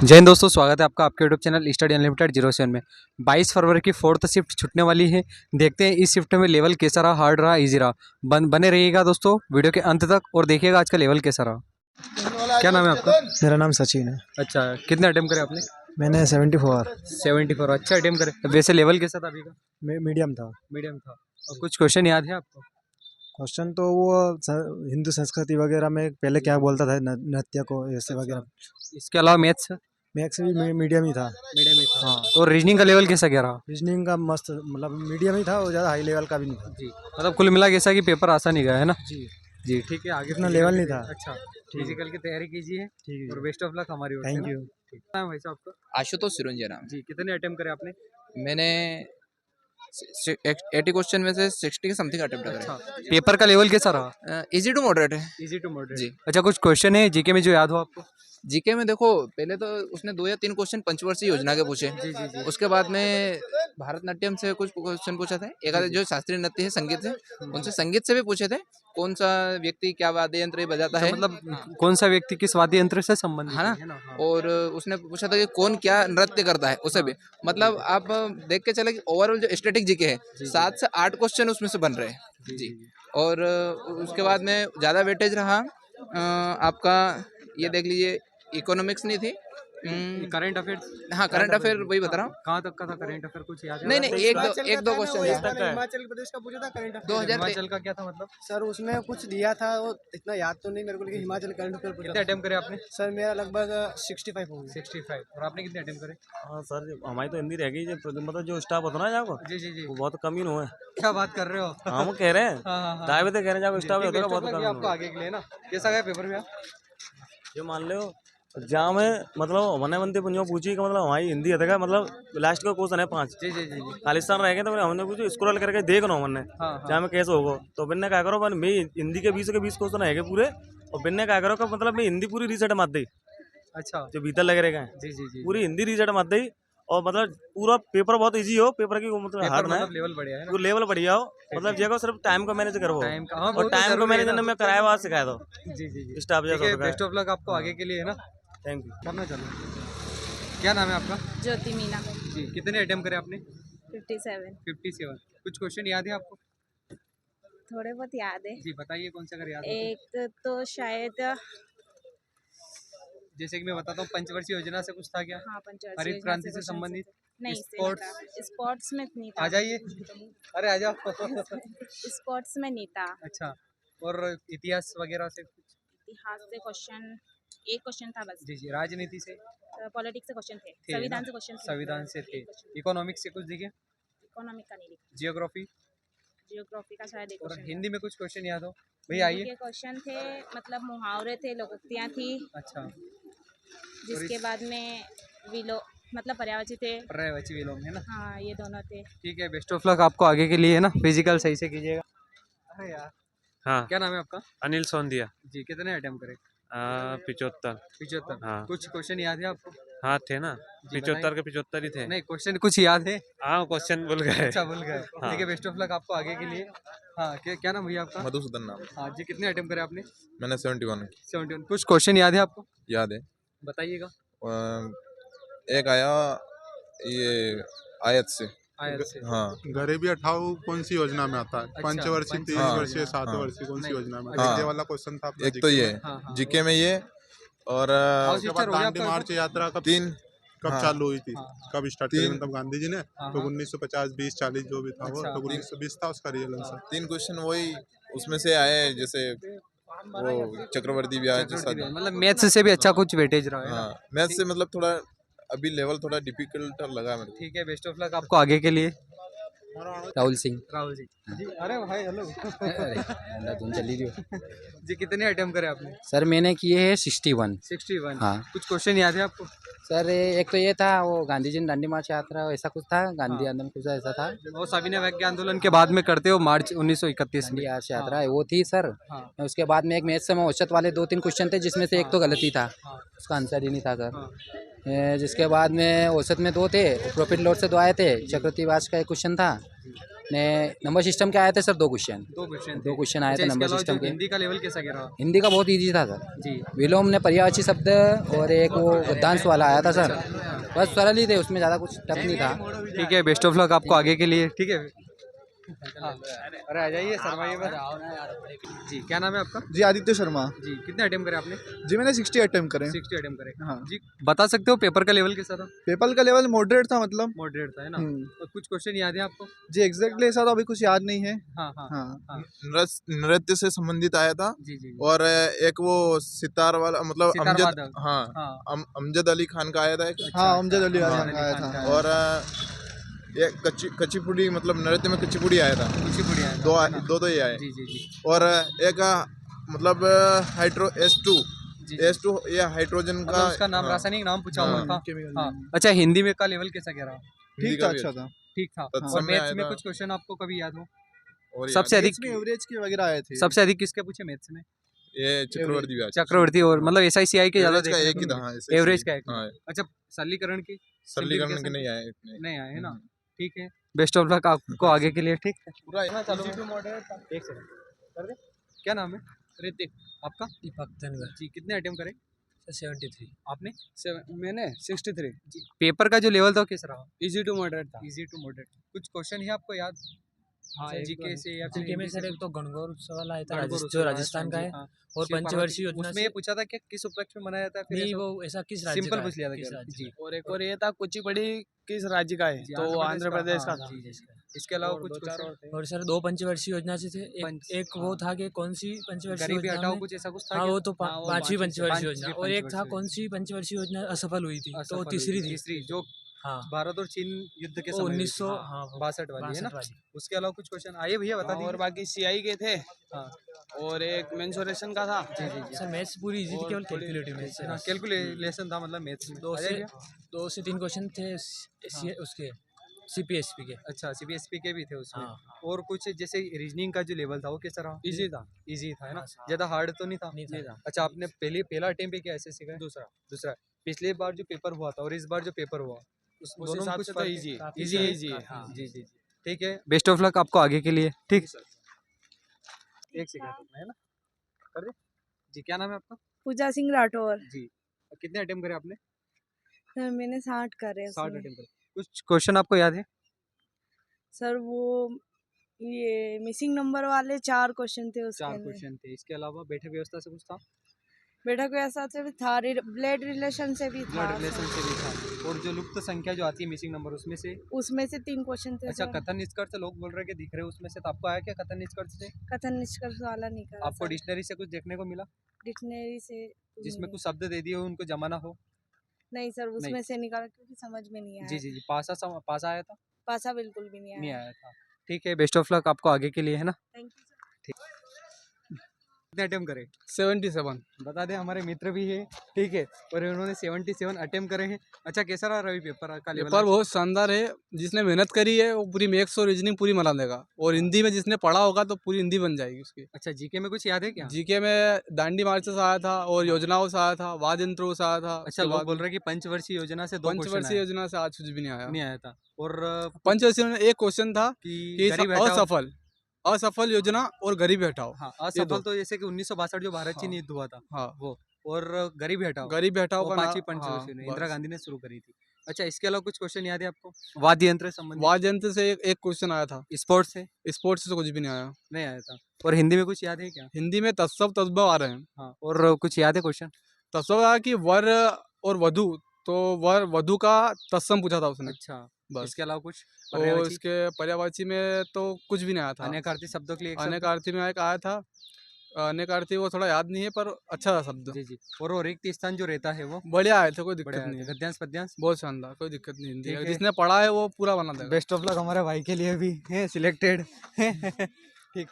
जय हिंद दोस्तों, स्वागत है आपका आपके यूट्यूब चैनल स्टडी अनलिमिटेड 07 में। 22 फरवरी की 4th शिफ्ट छूटने वाली है। देखते हैं इस शिफ्ट में लेवल कैसा रहा, हार्ड रहा, इजी रहा। बने रहिएगा दोस्तों वीडियो के अंत तक और देखिएगा आज का लेवल कैसा रहा। क्या नाम है आपका? मेरा नाम सचिन है। अच्छा, कितने अटेम्प्ट करे आपने? मैंने 74 74। अच्छा अटेम्प्ट करे। वैसे लेवल कैसा था अभी का? मीडियम था। मीडियम था। और कुछ क्वेश्चन याद है आपको? क्वेश्चन तो वो हिंदू संस्कृति वगैरह में पहले क्या बोलता था, नृत्य को ऐसे वगैरह। इसके अलावा मैथ्स? मैथ्स भी मीडियम ही था। मीडियम ही था। हाँ। और रीजनिंग का लेवल कैसा क्या रहा? रीजनिंग का मस्त, मतलब मीडियम ही था और ज़्यादा हाई लेवल का भी नहीं था। जी, मतलब कुल मिला के ऐसा कि पेपर आसान ही गया है ना? जी जी ठीक है। आगे इतना लेवल नहीं था। अच्छा, फिजिकल की तैयारी कीजिए ठीक और है, बेस्ट ऑफ लक हमारी ओर से। Thank you. ठीक है भाई साहब आपका? आशुतोष सिरुंजिया नाम। जी, कितने अटेम्प्ट करे आपने? मैंने 80 क्वेश्चन में से 60 के समथिंग अटेम्प्ट अच्छा, करे। पेपर का लेवल कैसा रहा? इजी टू मॉडरेट है। Easy to moderate. जी। अच्छा, कुछ क्वेश्चन है जीके में जो याद हो आपको? जीके में देखो, पहले तो उसने 2 या 3 क्वेश्चन पंचवर्षीय योजना के पूछे। जी जी जी। उसके बाद में भारतनाट्यम से कुछ क्वेश्चन पूछा था। एक आधा जो शास्त्रीय नृत्य है, संगीत से, उनसे संगीत से भी पूछे थे। कौन सा व्यक्ति क्या वाद्य यंत्र बजाता है, मतलब कौन सा व्यक्ति किस वाद्य यंत्र से संबंधित है ना? है ना? हाँ। और उसने पूछा था कि कौन क्या नृत्य करता है, उसे भी। मतलब आप देख के चले कि ओवरऑल जो स्टैटिक जीके है, 7 से 8 क्वेश्चन उसमें से बन रहे हैं। जी। और उसके बाद में ज़्यादा वेटेज रहा आपका, ये देख लीजिए, इकोनॉमिक्स नहीं थी। Current affairs? हाँ, करंट अफेयर वही बता रहा हूँ। कहाँ तक का था करंट अफेयर, कुछ याद है? नहीं नहीं, एक दो क्वेश्चन हिमाचल प्रदेश का पूछा था करंट अफेयर। 2000 हिमाचल का क्या था मतलब? सर उसमें कुछ दिया था, वो इतना याद तो नहीं मेरे को, लेकिन हिमाचल करंट अफेयर पूछा कितने था। अटेम्प्ट करे आपने? सर मेरा लगभग 65 हो गया। 65। और आपने कितने अटेम्प्ट करे? हाँ सर, हमारी तो हिंदी रह गई। मतलब जो स्टाफ होता ना जाको, जी जी जी। वो बहुत कम ही हुआ है। क्या बात कर रहे हो? हम कह रहे हैं, हाँ हाँ हाँ। दावे तो कह रहे हैं, जाको स्टाफ होता है बहुत कम आपको आगे के लिए ना। कैसा गया पेपर में आप? जो मान लो एग्जाम में, मतलब हमने बनते पुंजो पूछी कि मतलब हमारी हिंदी है, मतलब लास्ट का क्वेश्चन है 5। जी जी जी जी। खालिस्तान रह गए तो हमने पूछो, स्क्रॉल करके देख लो हमने हाँ चाहे हाँ। में कैसे होगा। तो बिन्ने क्या करो, भाई हिंदी के 20 क्वेश्चन है पूरे, और बिन्ने क्या करो कि मतलब मैं हिंदी पूरी रिसेट मत दी, अच्छा। जो भीतर लग रहे हैं जी जी जी। पूरी हिंदी रिसेट मत दी। और मतलब पूरा पेपर बहुत इजी हो, पेपर की मतलब पेपर हार्ड ना है, मतलब लेवल बढ़िया है ना? वो लेवल बढ़िया हो। मतलब जगह सिर्फ टाइम को मैनेज करो, टाइम का, हाँ, वो और तो टाइम को जरूरी है मैनेज ना। में कराया बाद सिखाया दो जी जी जी। स्टाफ ठीक जैसा है, होता है। बेस्ट ऑफ लक आपको आगे के लिए है ना। Thank you. करना चलो। क्या नाम है आपका? ज्योति मीना। जी, कितने अटेम्प्ट करे आपने? 57। 57। कुछ क्वेश्चन याद है आपको? थोड़े बहुत याद है। जी बताइए, कौन सा अगर याद हो तो। एक तो शायद, जैसे कि मैं बताता हूँ, पंचवर्षीय योजना से कुछ था क्या? हाँ, पंचायत हरित योजना क्रांति से क्वेश्चन संबंधित? नहीं, से स्पोर्ट्स? नहीं था। स्पोर्ट्स में नहीं था। आ जाइए, अरे आ जाओ। स्पोर्ट्स में नहीं था। अच्छा, और इतिहास वगैरह से कुछ? इतिहास से क्वेश्चन, एक क्वेश्चन था बस। जी जी। राजनीति से पॉलिटिक्स से क्वेश्चन थे, थे संविधान ना? से क्वेश्चन थे। संविधान से थे। इकोनॉमिक्स से कुछ दिखे? इकोनॉमिक का नहीं लिखा। जियोग्राफी? जियोग्राफी का शायद एक और क्वेश्चन हिंदी में कुछ क्वेश्चन याद हो? भैया हिंदी आइए। के क्वेश्चन थे, मतलब मुहावरे थे, लोकोक्तियाँ थी। अच्छा। जिसके बाद में विलो, मतलब पर्यायवाची थे। पर्यायवाची विलोम है ना? हाँ, ये दोनों थे। ठीक है, बेस्ट ऑफ लक आपको आगे के लिए है ना। फिजिकल सही से कीजिएगा। अरे यार, हाँ, क्या नाम है आपका? अनिल सोंदिया। जी, कितने अटेम्प्ट करे? 75। 75। हाँ। कुछ क्वेश्चन याद है आपको? हाँ थे ना, जी, 75 के 75 ही थे। नहीं, क्वेश्चन कुछ याद है? हाँ, क्वेश्चन भूल गए। अच्छा, भूल गए। हाँ। ठीक है, बेस्ट ऑफ लक आपको आगे के लिए। हाँ, क्या नाम भैया आपका? मधुसूदन नाम। हाँ जी, कितने अटेम्प्ट करे आपने? मैंने 71 71। कुछ क्वेश्चन याद है आपको? याद है। बताइएगा। एक आया ये आयत से। आयत से। हाँ गरीबी हटाओ कौन सी योजना में आता है? अच्छा, पंचवर्षीय, 30 हाँ, वर्षीय, 7 हाँ। वर्षीय, कौन सी नहीं, योजना में? हाँ। ये वाला क्वेश्चन था अपना एक तो ये हाँ, हाँ। जीके में ये, और हाउस उसके बाद सिस्टर हो गया दांडी आपका? मार्च यात्रा तीन कब हाँ। चालू हुई थी? हाँ, हाँ। कब स्टार्ट करी? तीन- मतलब गांधी जी ने हाँ, तो हाँ। 1950, 20, 40 जो भी था वो, अच्छा, तो हाँ। 1920 था उसका रियल आंसर। 3 क्वेश्चन वही उसमें से आए, जैसे वो चक्रवर्ती ब्याज जैसा। मतलब मैथ्स से भी अच्छा कुछ वेटेज रहा है ना? हाँ, मैथ से मतलब थोड़ा अभी लेवल थोड़ा डिफिकल्ट लगा मेरे को। ठीक है, बेस्ट ऑफ लक आपको आगे के लिए। राहुल सिंह। राहुल जी। जी, अरे भाई हेलो। अरे तुम चली रही हो। जी, कितने अटेम्प्ट करे आपने? सर मैंने किए हैं 61। 61। हाँ। कुछ क्वेश्चन याद है आपको? सर एक तो ये था, वो गांधी जी ने दांडी मार्च यात्रा ऐसा कुछ था, गांधी हाँ। आंदोलन कुछ ऐसा था। वो सविनय वैज्ञ आंदोलन के बाद में करते हो, मार्च 1931 दांडी में। मार्च यात्रा वो थी सर। हाँ। उसके बाद में एक मैथ्स में औसत वाले 2-3 क्वेश्चन थे, जिसमें से एक तो गलती था, हाँ। उसका आंसर ही नहीं था सर। हाँ। जिसके बाद में औसत में 2 थे, प्रॉफिट लॉस से 2 आए थे, चक्रवर्ती ब्याज का एक क्वेश्चन था, ने नंबर सिस्टम के आए थे सर 2 क्वेश्चन। 2 क्वेश्चन 2 क्वेश्चन आए थे इसके नंबर अलावा सिस्टम जो के। हिंदी का लेवल कैसा गिरा? हिंदी का बहुत इजी था सर। जी विलोम ने पर्यायवाची शब्द और एक वो गद्यांश वाला आया था सर। बस सरल ही थे, उसमें ज़्यादा कुछ टफ नहीं था। ठीक है, बेस्ट ऑफ लक आपको आगे के लिए। ठीक है, हाँ, अरे आ जाइए शर्माइए मत। जी क्या नाम है आपका? जी आदित्य शर्मा। जी कितने अटेम्प्ट करे आपने? जी मैंने 60 अटेम्प्ट करे। 60 अटेम्प्ट करे। हाँ। जी बता सकते हो पेपर का लेवल कैसा था? पेपर का लेवल मॉडरेट था मतलब। मॉडरेट था है ना? हम्म। और कुछ क्वेश्चन याद है आपको? जी एग्जैक्टली ऐसा तो अभी कुछ याद नहीं है। हाँ हाँ हाँ हाँ नृत्य से संबंधित आया था। जी जी जी। और एक वो सितार वाला मतलब सितार अमजद, वादक। हाँ हाँ अमजद अली खान का आया था एक। हाँ अमजद अली हाँ, खान का आया खान था। का और ये कच्चीपुड़ी मतलब नृत्य में कच्चीपुड़ी आया था। कुछ बढ़िया है दो है ना? दो ही आए। जी जी जी और एक मतलब हाइड्रो S2 जी। S2 ये हाइड्रोजन मतलब का उसका नाम हाँ, रासायनिक नाम पूछा हुआ हाँ, था। केमिकल। हाँ अच्छा, हिंदी में का लेवल कैसा कह रहा? हिंदी ठीक का था, भी अच्छा था। ठीक था। तत्सम और में मैथ्स आया में था। कुछ क्वेश्चन आपको कभी याद हो? और सबसे याद- अधिक इसमें एवरेज के वगैरह आए थे। सबसे अधिक किसके पूछे मैथ्स में? ये चक्रवर्ती व्यास चक्रवर्ती और मतलब SICI के ज्यादा एवरेज का देखने एक को ही था। मिले। हाँ, ऐसे ही। एवरेज का एक हाँ, अच्छा, सरलीकरण की सरलीकरण के simplification नहीं आए इतने। नहीं आए है ना? हम्म। ठीक है, बेस्ट ऑफ लक आपको आगे के लिए। ठीक है, पूरा चलो एक सेकंड कर दे। क्या नाम है? ऋतिक। आपका? दीपक धनगर जी कितने अटेम्प्ट करे? 73। आपने? मैंने 63। जी पेपर का जो लेवल था वो कैसा रहा? इजी टू मॉडरेट था। Easy to moderate. कुछ क्वेश्चन है आपको याद? हाँ, जीके से या फिर जीके में हिंदी सर से एक तो गणगौर उत्सव वाला आया था, गणगौर जो उत्सव, राजस्थान का जी, है। हाँ। और शिव पंचवर्षीय पार्वती, योजना उसमें से ये पूछा था कि किस उपलक्ष्य में मनाया जाता है? फिर नहीं, ऐसा- वो ऐसा किस राज्य सिंपल का पूछ लिया था किस केवल। राज्य जी का। और एक और ये था कुचिपुड़ी किस राज्य का है? जी, तो वो आंध्र प्रदेश का हाँ, था। जी, जी। इसके अलावा और कुछ दो चार क्वेश्चन? और थे। और सर 2 पंचवर्षीय योजना से थे। पंच- एक वो था कि कौन सी पंचवर्षीय गरीबी योजना हटाओ में। कुछ ऐसा कुछ था हाँ क्या? वो तो हाँ, वो पांचवी पांचवी पंचवर्षीय पांचवी योजना, और एक था पंचवर्षीय कौन सी पंचवर्षीय योजना असफल हुई थी, तो असफल वो हुई तीसरी थी। तीसरी जो हाँ भारत और चीन युद्ध के वो समय 1900 हाँ, वो 62 वाली है ना? 62 वाली। उसके अलावा कुछ क्वेश्चन आइए भैया बता हाँ, और दीजिए। बाकी CI के थे। हाँ और एक मेंसुरेशन का था। जी जी जी। सर मैथ्स पूरी इजी थी, और केवल थोड़ी- कैलकुलेटिव मैथ्स। हाँ कैलकुलेशन था मतलब मैथ्स में। 2 आ से जाइए। 2 से 3 क्वेश्चन थे उसके CPSP के। अच्छा CBSP के भी थे उसमें। हाँ। और कुछ जैसे रीजनिंग का जो लेवल था वो कैसा रहा? इजी था। इजी था है ना? हाँ, ज़्यादा हार्ड तो नहीं था? नहीं था। अच्छा, आपने पहला अटेम्प्ट पे क्या SSC का? दूसरा। दूसरा। पिछली बार जो पेपर हुआ था और इस बार जो पेपर हुआ उस दोनों में हिसाब कुछ से तो फर्क है? इजी है। काफी इजी सर, है? इजी है, काफी हाँ। जी जी जी। ठीक है, बेस्ट ऑफ लक आपको आगे के लिए। ठीक, एक सेकंड है ना, कर दे। जी क्या नाम है आपका? पूजा सिंह राठौर। जी कितने अटेम्प्ट करे आपने? सर मैंने 60 करे 60 उसमें। अटेम्प्ट करे। कुछ क्वेश्चन आपको याद है? सर वो ये मिसिंग नंबर वाले 4 क्वेश्चन थे उसके 4 अंदर। क्वेश्चन थे। इसके अलावा बैठक व्यवस्था से कुछ था? बैठक व्यवस्था से भी था, ब्लड रिलेशन से भी था। ब्लड रिलेशन से भी था। और जो लुप्त संख्या जो आती है मिसिंग नंबर उसमें से? उसमें से 3 क्वेश्चन थे अच्छा, सर। कथन निष्कर्ष लोग बोल रहे हैं कि दिख रहे हैं उसमें से, तो आपको आया क्या कथन निष्कर्ष से? कथन निष्कर्ष वाला नहीं करा आपको सर। डिक्शनरी से कुछ देखने को मिला डिक्शनरी से तो जिसमें नहीं- कुछ शब्द दे दिए हो उनको जमा ना हो? नहीं सर, उसमें से निकाला क्योंकि समझ में नहीं आया। जी जी जी। पासा आया था? पासा बिल्कुल भी नहीं नहीं आया। आया था। ठीक है, बेस्ट ऑफ लक आपको आगे के लिए है ना? Thank you sir. कितने अटेम्प्ट करे? 77। बता दें हमारे मित्र भी है, ठीक है, और उन्होंने 77 अटेम्प्ट करे हैं। अच्छा, कैसा रहा रवि पेपर का लेवल? पेपर बहुत शानदार है। जिसने मेहनत करी है वो पूरी मैथ्स और रीजनिंग पूरी बना देगा। और हिंदी में जिसने पढ़ा होगा तो पूरी हिंदी बन जाएगी उसकी। अच्छा, जीके में कुछ याद है क्या? जीके में दांडी मार्च से आया था और योजनाओं से आया था, वाद यंत्रों से आया था। अच्छा, उसके लोग बाद बोल रहे हैं कि पंचवर्षीय योजना से 2 क्वेश्चन पंचवर्षीय योजना से आज कुछ भी नहीं आया। नहीं आया था। और पंचवर्षीय में एक क्वेश्चन था कि कि गरीब हटाओ। असफल योजना और गरीबी हटाओ। हाँ, ये असफल दो। तो जैसे कि 1962 जो भारत चीन हाँ। युद्ध हुआ था हाँ वो, और गरीबी हटाओ गरीबी हटाओ वो का पांचवी ना- पंचवर्षीय हाँ, इंदिरा बस। गांधी ने शुरू करी थी। अच्छा, इसके अलावा कुछ क्वेश्चन याद है आपको? वाद्य यंत्र संबंधी? वाद यंत्र से एक क्वेश्चन आया था। स्पोर्ट्स से स्पोर्ट्स से तो कुछ भी नहीं आया। नहीं आया था। और हिंदी में कुछ याद है क्या? हिंदी में तत्सव तस्बव आ रहे हैं। हाँ, और कुछ याद है क्वेश्चन? तत्सव आया कि वर और वधु, तो वर वधु का तत्सम पूछा था उसने। अच्छा, बस। इसके अलावा कुछ? और पर्यायवाची? इसके पर्यायवाची में तो कुछ भी नहीं आया था। अनेकार्थी शब्दों के लिए एक शब्द? अनेकार्थी में एक आया था। अनेकार्थी वो थोड़ा याद नहीं है पर अच्छा था शब्द। जी जी। और वो रिक्त स्थान जो रहता है वो बढ़िया आए थे, कोई दिक्कत बढ़िया नहीं है। है। गद्यांश पद्यांश? बहुत शानदार, कोई दिक्कत नहीं। हिंदी ठीक का है। जिसने पढ़ा है वो पूरा बना देगा। बेस्ट ऑफ लक हमारे भाई के लिए भी है सिलेक्टेड। ठीक।